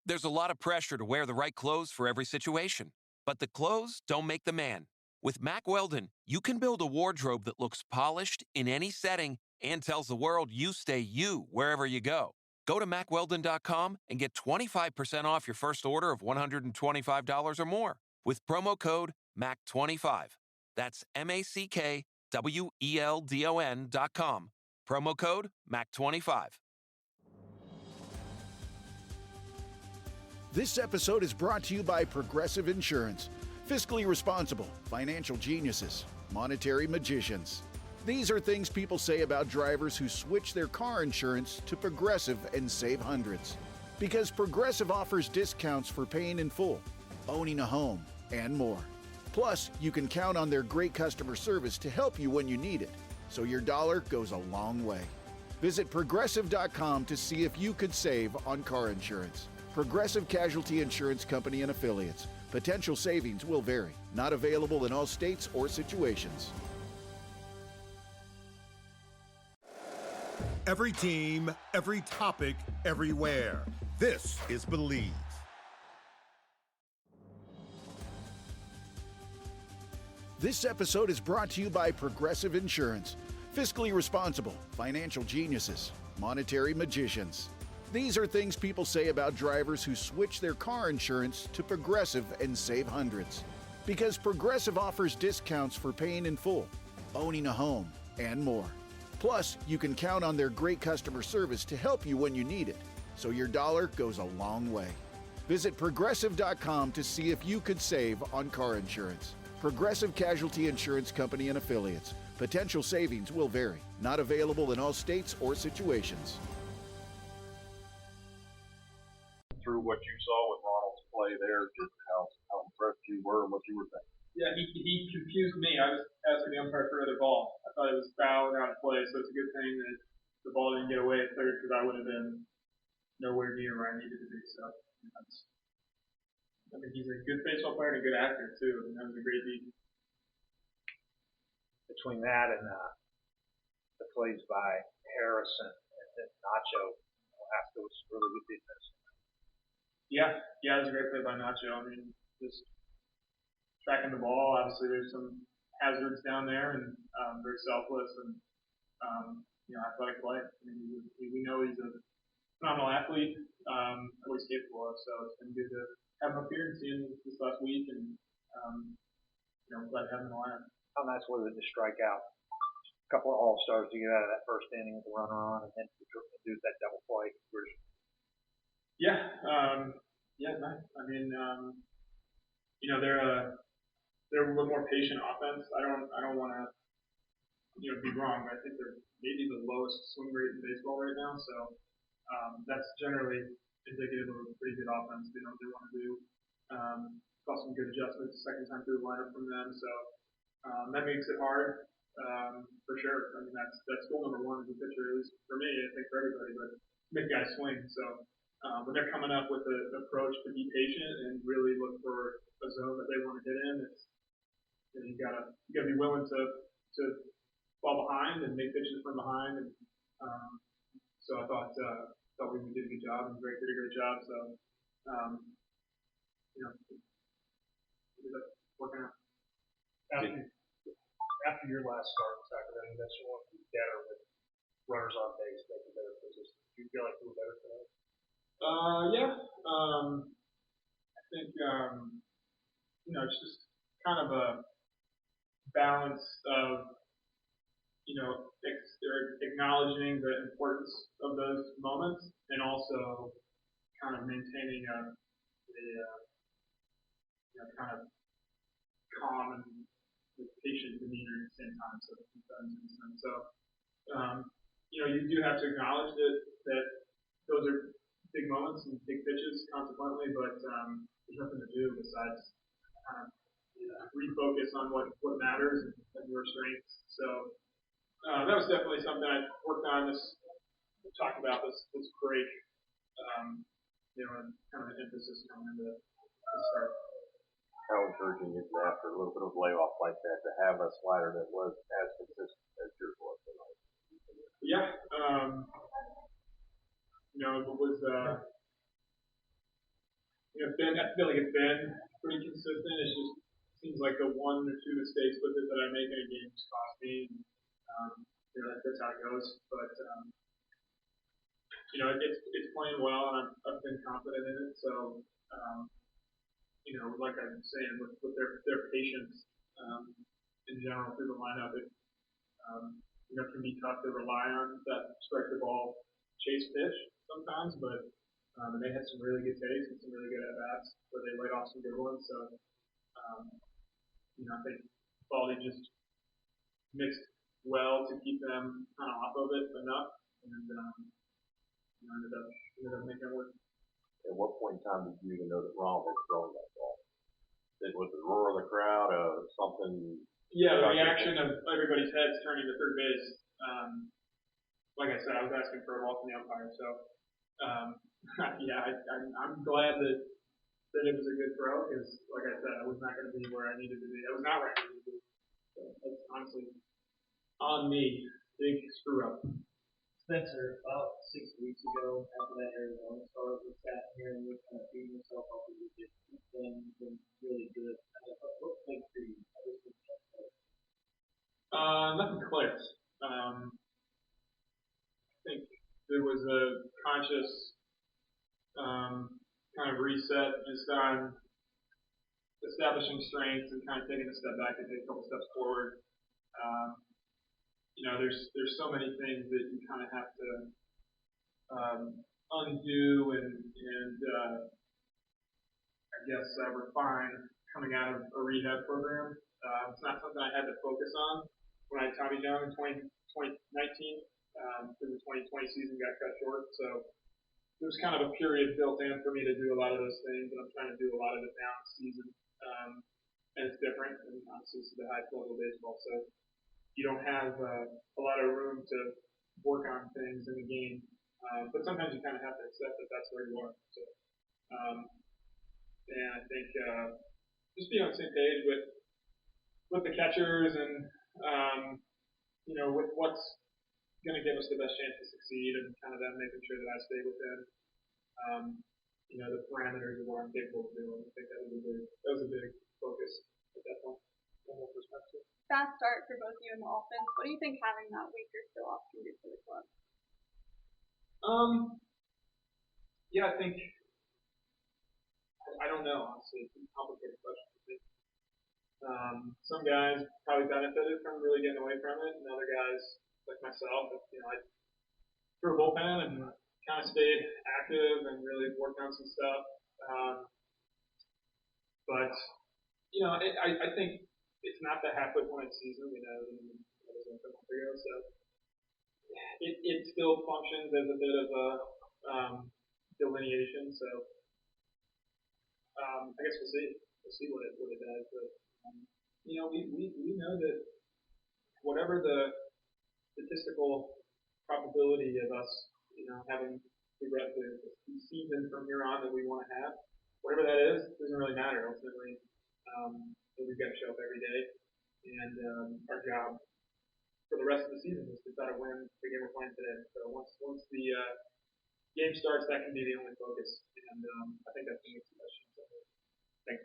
There's a lot of pressure to wear the right clothes for every situation, but the clothes don't make the man. With Mack Weldon, you can build a wardrobe that looks polished in any setting and tells the world you stay you wherever you go. Go to MackWeldon.com and get 25% off your first order of $125 or more with promo code MAC25. That's MackWeldon.com. Promo code MAC25. This episode is brought to you by Progressive Insurance. Fiscally responsible, financial geniuses, monetary magicians. These are things people say about drivers who switch their car insurance to Progressive and save hundreds. Because Progressive offers discounts for paying in full, owning a home, and more. Plus, you can count on their great customer service to help you when you need it, so your dollar goes a long way. Visit Progressive.com to see if you could save on car insurance. Progressive Casualty Insurance Company and Affiliates. Potential savings will vary. Not available in all states or situations. Every team, every topic, everywhere. This is Believe. This episode is brought to you by Progressive Insurance. Fiscally responsible, financial geniuses, monetary magicians. These are things people say about drivers who switch their car insurance to Progressive and save hundreds. Because Progressive offers discounts for paying in full, owning a home, and more. Plus, you can count on their great customer service to help you when you need it, so your dollar goes a long way. Visit Progressive.com to see if you could save on car insurance. Progressive Casualty Insurance Company and Affiliates. Potential savings will vary. Not available in all states or situations. Through what you saw with Ronald's play there, just how impressed you were and what you were thinking. Yeah, he confused me. I was asking the umpire for another ball. I thought it was foul and out of play, so it's a good thing that the ball didn't get away at third because I would have been nowhere near where I needed to be. So, I mean, he's a good baseball player and a good actor too. I mean, that was a great beat. Between that and the plays by Harrison and then Nacho, after was really good defense. Yeah, it was a great play by Nacho. I mean, just tracking the ball. Obviously, there's some hazards down there, and very selfless and athletic play. I mean, we know he's a phenomenal athlete, what he's capable of. So it's been good to have him up here and see him this last week, and glad to have him in the lineup. How nice was it to strike out a couple of all-stars to get out of that first inning with the runner on, and then to do that double play conversion? Yeah, nice. I mean, they're a little more patient offense. I don't want to, be wrong, but I think they're maybe the lowest swing rate in baseball right now. So that's generally indicative of a pretty good offense. They know what they want to do. Saw some good adjustments second time through the lineup from them. So that makes it hard for sure. I mean, that's goal number one as a pitcher, at least for me. I think for everybody, but make guys swing. So. When they're coming up with an approach to be patient and really look for a zone that they want to hit in, it's you gotta be willing to fall behind and make pitches from behind. And so I thought we did a good job, and Greg did a great job. So ended up working out. After your last start in Sacramento, you mentioned wanting to be better with runners on base, making better positions. Do you feel like you were better today? I think, it's just kind of a balance of, acknowledging the importance of those moments and also kind of maintaining a kind of calm and patient demeanor at the same time. You do have to acknowledge that those are big moments and big pitches, consequently, but there's nothing to do besides kind of refocus on what matters and your strengths. So that was definitely something I worked on. We talked about this break, and kind of an emphasis coming into the start. How encouraging is that after a little bit of layoff like that to have a slider that was as consistent as yours was tonight? Yeah. It was I feel like it's been pretty consistent. It just seems like the one or two mistakes with it that I make in a game just cost me. And, that's how it goes. But it's playing well, and I've been confident in it. So like I'm saying, with their patience in general through the lineup, it can be tough to rely on that strike the ball chase pitch sometimes, but they had some really good takes and some really good at bats where they laid off some good ones. So I think Baldy just mixed well to keep them kind of off of it enough, and ended up making it work. At what point in time did you even know that Ron was throwing that ball? Was the roar of the crowd something? Yeah, the reaction of everybody's heads turning to third base. Like I said, I was asking for a ball from the umpire, so I'm glad that it was a good throw because, like I said, I was not going to be where I needed to be. I was not where I needed to be. So that's honestly on me. Big screw up. Spencer, about 6 weeks ago, after that Arizona start, we sat here and we kind of beating yourself up a little bit. You've been really good. What things for you? Nothing clicks. I think there was a conscious kind of reset just on establishing strengths and kind of taking a step back and take a couple steps forward. There's so many things that you kind of have to undo and I guess refine coming out of a rehab program. It's not something I had to focus on when I had Tommy John in 2019 because the 2020 season got cut short. So there was kind of a period built in for me to do a lot of those things, and I'm trying to do a lot of it now this season. And it's different, and obviously this is the highest level of baseball, so you don't have a lot of room to work on things in the game. But sometimes you kind of have to accept that that's where you are. So, and I think just being on the same page with the catchers and with what's going to give us the best chance to succeed, and kind of them making sure that I stay within the parameters of what I'm capable of doing. I think that was a big focus at that point. Fast start for both you and the offense. What do you think having that week or so off can do for the club? Yeah, I think I don't know, honestly. It's a complicated question. I think some guys probably benefited from really getting away from it, and other guys like myself, I threw a bullpen and kind of stayed active and really worked on some stuff. But I think it's not the halfway point of the season. We know that was a month ago, so it still functions as a bit of a delineation. So I guess we'll see. We'll see what it does. But we know that whatever the statistical probability of us, having the season from here on that we want to have, whatever that is, doesn't really matter. Ultimately, we've got to show up every day, and our job for the rest of the season is to try to win the game we're playing today. So once the game starts, that can be the only focus, and I think that's the best chance. Thanks.